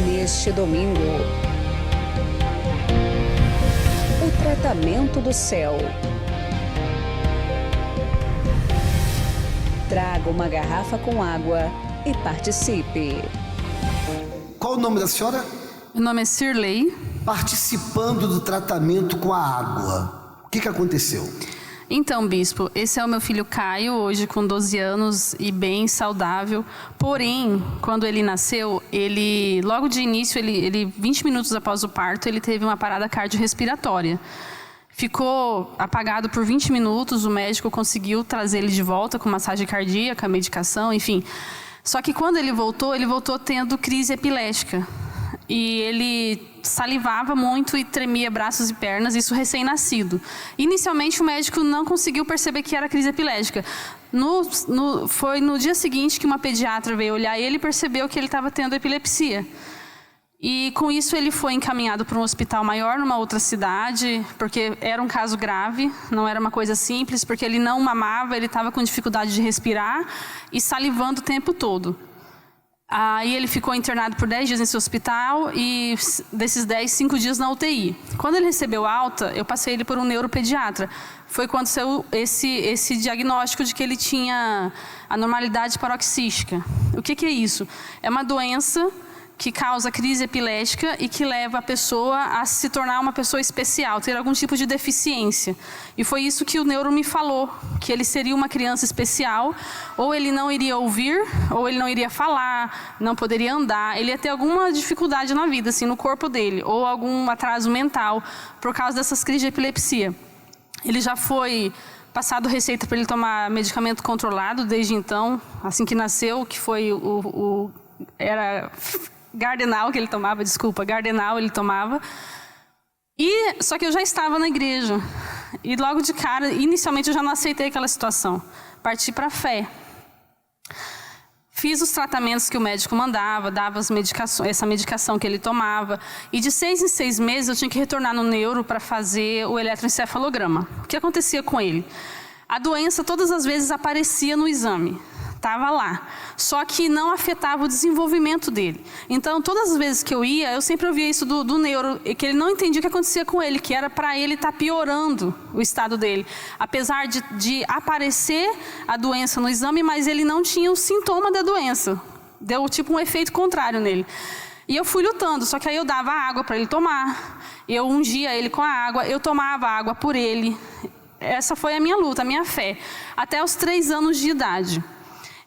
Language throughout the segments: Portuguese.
Neste domingo, o tratamento do céu. Traga uma garrafa com água e participe. Qual o nome da senhora? Meu nome é Cirlei. Participando do tratamento com a água, o que aconteceu? Então, bispo, esse é o meu filho Caio, hoje com 12 anos e bem saudável. Porém, quando ele nasceu, logo de início, 20 minutos após o parto, ele teve uma parada cardiorrespiratória. Ficou apagado por 20 minutos, o médico conseguiu trazer ele de volta com massagem cardíaca, medicação, enfim. Só que quando ele voltou tendo crise epilética. E ele salivava muito e tremia braços e pernas, isso recém-nascido. Inicialmente o médico não conseguiu perceber que era crise epilética. Foi no dia seguinte que uma pediatra veio olhar ele e percebeu que ele estava tendo epilepsia. E com isso ele foi encaminhado para um hospital maior, numa outra cidade, porque era um caso grave, não era uma coisa simples, porque ele não mamava, ele estava com dificuldade de respirar e salivando o tempo todo. Aí ele ficou internado por 10 dias nesse hospital e desses 10, 5 dias na UTI. Quando ele recebeu alta, eu passei ele por um neuropediatra. Foi quando saiu esse diagnóstico de que ele tinha anormalidade paroxística. O que é isso? É uma doença que causa crise epilética e que leva a pessoa a se tornar uma pessoa especial, ter algum tipo de deficiência. E foi isso que o neuro me falou, que ele seria uma criança especial, ou ele não iria ouvir, ou ele não iria falar, não poderia andar, ele ia ter alguma dificuldade na vida, assim, no corpo dele, ou algum atraso mental, por causa dessas crises de epilepsia. Ele já foi passado receita para ele tomar medicamento controlado desde então, assim que nasceu, que foi era Gardenal que ele tomava, Gardenal ele tomava. Só que eu já estava na igreja. E logo de cara, inicialmente eu já não aceitei aquela situação. Parti para a fé. Fiz os tratamentos que o médico mandava, dava essa medicação que ele tomava. E de 6 em 6 meses eu tinha que retornar no neuro para fazer o eletroencefalograma. O que acontecia com ele? A doença todas as vezes aparecia no exame. Estava lá, só que não afetava o desenvolvimento dele. Então, todas as vezes que eu ia, eu sempre ouvia isso do neuro, que ele não entendia o que acontecia com ele, que era para ele estar piorando o estado dele. Apesar de aparecer a doença no exame, mas ele não tinha o sintoma da doença. Deu tipo um efeito contrário nele. E eu fui lutando, só que aí eu dava água para ele tomar, eu ungia ele com a água, eu tomava água por ele. Essa foi a minha luta, a minha fé, até os 3 anos de idade.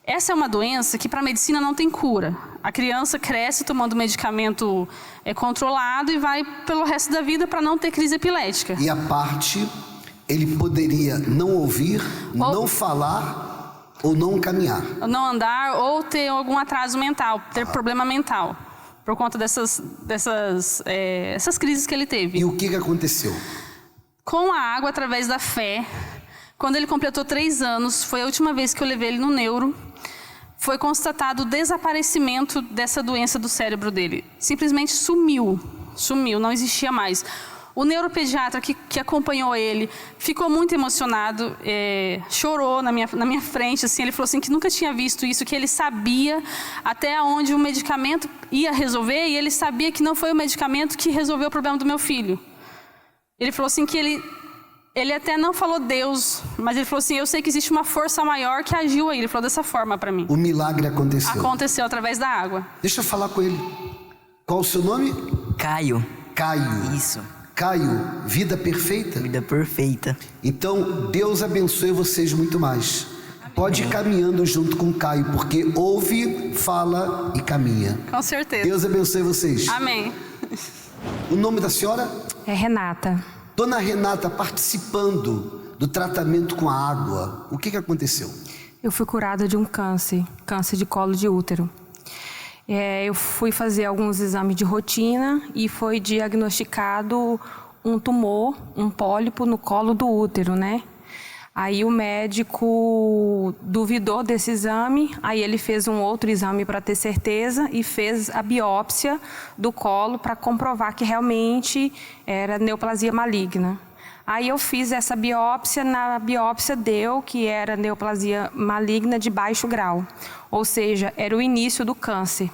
Essa é uma doença que para a medicina não tem cura. A criança cresce tomando medicamento controlado e vai pelo resto da vida para não ter crise epilética. E a parte, ele poderia não ouvir, não falar ou não caminhar. Não andar ou ter algum atraso mental, ter problema mental. Por conta dessas crises que ele teve. E o que aconteceu? Com a água, através da fé, quando ele completou 3 anos, foi a última vez que eu levei ele no neuro, foi constatado o desaparecimento dessa doença do cérebro dele. Simplesmente sumiu, não existia mais. O neuropediatra que acompanhou ele ficou muito emocionado, chorou na minha frente, assim, ele falou assim que nunca tinha visto isso, que ele sabia até onde o medicamento ia resolver e ele sabia que não foi o medicamento que resolveu o problema do meu filho. Ele falou assim que ele até não falou Deus, mas ele falou assim, eu sei que existe uma força maior que agiu aí. Ele falou dessa forma para mim. O milagre aconteceu. Aconteceu através da água. Deixa eu falar com ele. Qual o seu nome? Caio. Caio. Isso. Caio, vida perfeita? Vida perfeita. Então, Deus abençoe vocês muito mais. Pode ir caminhando junto com Caio, porque ouve, fala e caminha. Com certeza. Deus abençoe vocês. Amém. O nome da senhora? É Renata. Dona Renata, participando do tratamento com a água, o que aconteceu? Eu fui curada de um câncer de colo de útero. Eu fui fazer alguns exames de rotina e foi diagnosticado um tumor, um pólipo no colo do útero, né? Aí o médico duvidou desse exame, aí ele fez um outro exame para ter certeza e fez a biópsia do colo para comprovar que realmente era neoplasia maligna. Aí eu fiz essa biópsia, na biópsia deu que era neoplasia maligna de baixo grau, ou seja, era o início do câncer.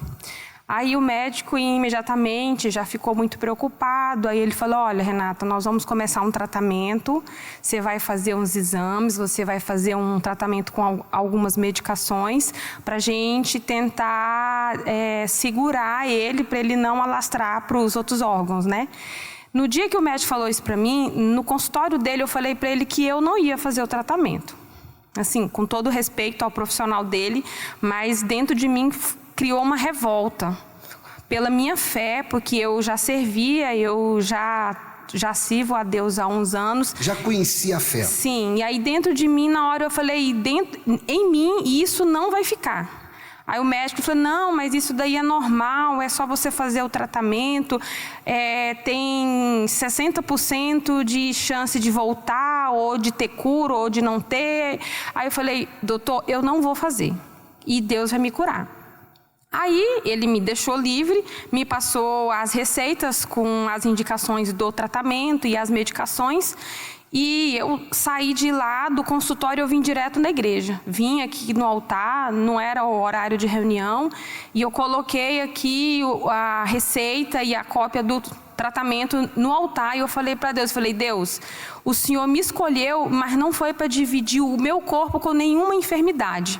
Aí o médico imediatamente já ficou muito preocupado. Aí ele falou: olha, Renata, nós vamos começar um tratamento, você vai fazer uns exames, você vai fazer um tratamento com algumas medicações para a gente tentar segurar ele, para ele não alastrar para os outros órgãos, né? No dia que o médico falou isso para mim, no consultório dele eu falei para ele que eu não ia fazer o tratamento. Assim, com todo respeito ao profissional dele, mas dentro de mim criou uma revolta pela minha fé, porque eu já servia, eu já sirvo a Deus há uns anos. Já conhecia a fé. Sim, e aí dentro de mim, na hora eu falei, em mim isso não vai ficar. Aí o médico falou: não, mas isso daí é normal, é só você fazer o tratamento, tem 60% de chance de voltar, ou de ter cura, ou de não ter. Aí eu falei: doutor, eu não vou fazer, e Deus vai me curar. Aí ele me deixou livre, me passou as receitas com as indicações do tratamento e as medicações. E eu saí de lá do consultório, eu vim direto na igreja. Vim aqui no altar, não era o horário de reunião, e eu coloquei aqui a receita e a cópia do tratamento no altar, e eu falei para Deus, Deus, o Senhor me escolheu, mas não foi para dividir o meu corpo com nenhuma enfermidade.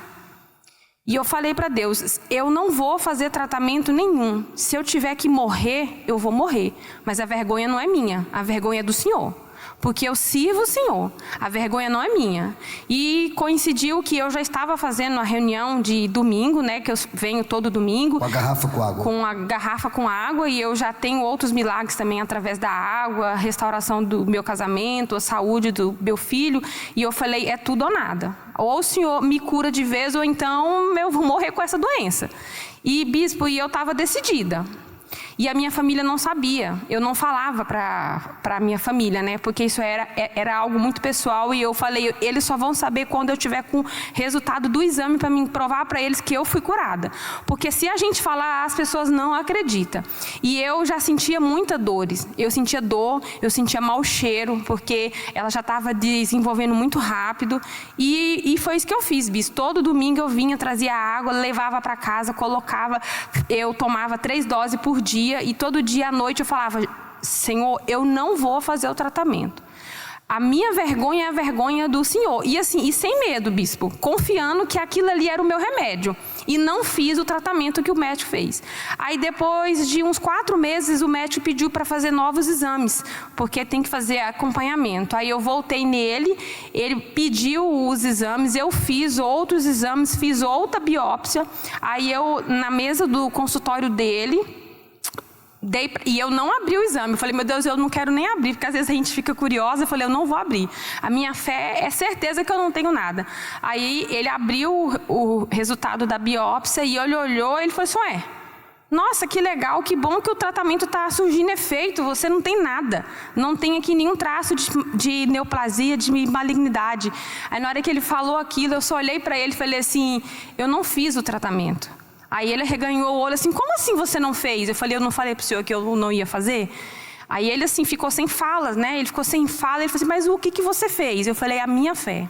E eu falei para Deus: eu não vou fazer tratamento nenhum. Se eu tiver que morrer, eu vou morrer. Mas a vergonha não é minha, a vergonha é do Senhor. Porque eu sirvo o Senhor, a vergonha não é minha. E coincidiu que eu já estava fazendo a reunião de domingo, né, que eu venho todo domingo. Com a garrafa com água. Com a garrafa com água, e eu já tenho outros milagres também através da água, a restauração do meu casamento, a saúde do meu filho. E eu falei: é tudo ou nada. Ou o Senhor me cura de vez, ou então eu vou morrer com essa doença. E bispo, eu estava decidida. E a minha família não sabia, eu não falava para a minha família, né? Porque isso era algo muito pessoal, e eu falei: eles só vão saber quando eu tiver com o resultado do exame para me provar para eles que eu fui curada. Porque se a gente falar, as pessoas não acreditam. E eu já sentia muitas dores, eu sentia dor, eu sentia mau cheiro, porque ela já estava desenvolvendo muito rápido. E foi isso que eu fiz, bis. Todo domingo eu vinha, trazia água, levava para casa, colocava, eu tomava 3 doses por dia. E todo dia à noite eu falava: Senhor, eu não vou fazer o tratamento. A minha vergonha é a vergonha do Senhor. E assim, e sem medo, bispo, confiando que aquilo ali era o meu remédio. E não fiz o tratamento que o médico fez. Aí depois de uns 4 meses, o médico pediu para fazer novos exames, porque tem que fazer acompanhamento. Aí eu voltei nele, ele pediu os exames, eu fiz outros exames, fiz outra biópsia. Aí eu, na mesa do consultório dele, e eu não abri o exame. Eu falei: meu Deus, eu não quero nem abrir, porque às vezes a gente fica curiosa. Eu falei: eu não vou abrir. A minha fé é certeza que eu não tenho nada. Aí ele abriu o resultado da biópsia e ele olhou e ele falou assim: nossa, que legal, que bom que o tratamento está surgindo efeito, você não tem nada. Não tem aqui nenhum traço de neoplasia, de malignidade. Aí na hora que ele falou aquilo, eu só olhei para ele e falei assim: eu não fiz o tratamento. Aí ele reganhou o olho assim: como assim você não fez? Eu falei: eu não falei para o senhor que eu não ia fazer? Aí ele assim ficou sem falas, né? Ele ficou sem fala, ele falou assim: mas o que você fez? Eu falei: a minha fé.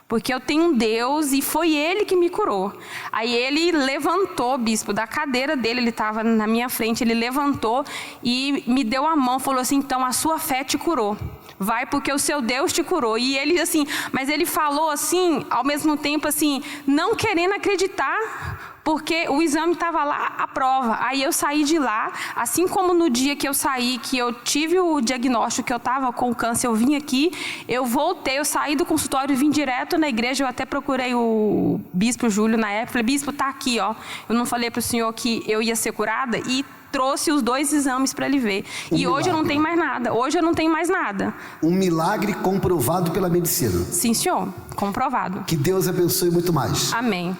Porque eu tenho um Deus e foi Ele que me curou. Aí ele levantou, bispo, da cadeira dele, ele estava na minha frente, ele levantou e me deu a mão, falou assim: então a sua fé te curou. Vai porque o seu Deus te curou. E ele assim, mas ele falou assim, ao mesmo tempo assim, não querendo acreditar, porque o exame estava lá, a prova. Aí eu saí de lá, assim como no dia que eu saí, que eu tive o diagnóstico que eu estava com câncer, eu vim aqui, eu voltei, eu saí do consultório e vim direto na igreja. Eu até procurei o bispo Júlio na época, falei: bispo, tá aqui, ó. Eu não falei para o senhor que eu ia ser curada? E trouxe os 2 exames para ele ver. E hoje eu não tenho mais nada. Hoje eu não tenho mais nada. Um milagre comprovado pela medicina. Sim, senhor. Comprovado. Que Deus abençoe muito mais. Amém.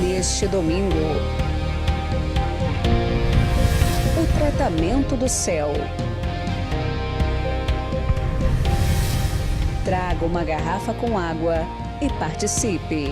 Neste domingo, o tratamento do céu. Traga uma garrafa com água e participe.